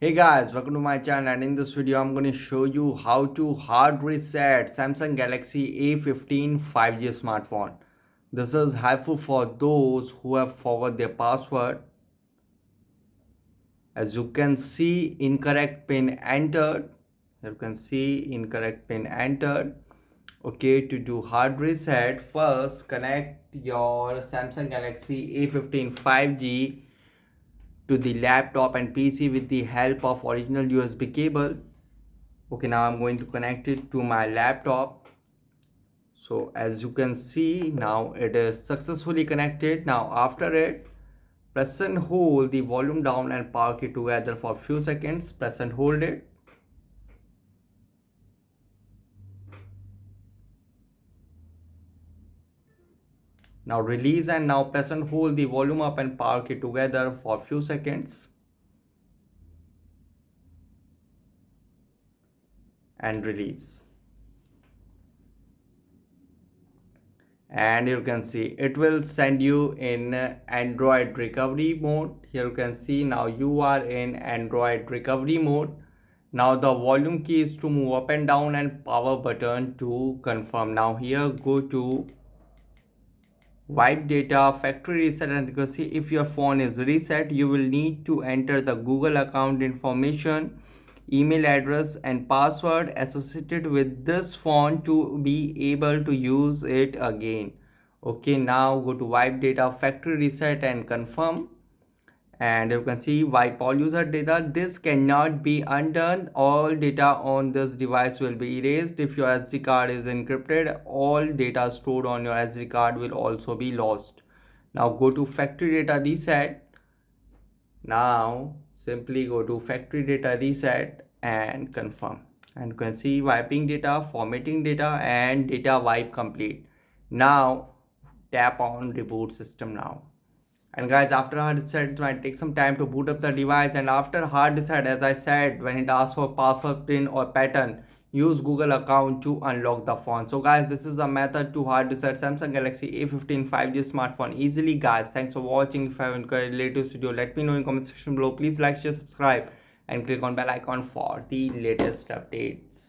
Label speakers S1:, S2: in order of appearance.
S1: Hey guys, welcome to my channel, and in this video I'm going to show you how to hard reset Samsung Galaxy A15 5G smartphone. This is helpful for those who have forgot their password. As you can see, incorrect pin entered. You can see incorrect pin entered. Okay, to do hard reset, first connect your Samsung Galaxy A15 5G to the laptop and PC with the help of original USB cable. Okay, now I'm going to connect it to my laptop. So as you can see, now it is successfully connected. Now after it, press and hold the volume down and power key together for a few seconds. Press and hold it. Now release and now press and hold the volume up and power key together for a few seconds. And release. And you can see it will send you in Android recovery mode. Here you can see now you are in Android recovery mode. Now the volume key is to move up and down and power button to confirm. Now here go to wipe data factory reset, and you can see if your phone is reset you will need to enter the Google account information, email address and password associated with this phone to be able to use it again. Okay, now go to wipe data factory reset and confirm, and you can see wipe all user data. This cannot be undone. All data on this device will be erased. If your SD card is encrypted, all data stored on your SD card will also be lost. Now go to factory data reset. Now simply go to factory data reset and confirm, and you can see wiping data, formatting data and data wipe complete. Now tap on reboot system now. And guys, after hard reset it might take some time to boot up the device, and after hard reset, as I said, when it asks for password, pin or pattern, use Google account to unlock the phone. So guys, this is the method to hard reset Samsung Galaxy A15 5G smartphone easily. Guys, thanks for watching. If you have any latest video, let me know in comment section below. Please like, share, subscribe and click on bell icon for the latest updates.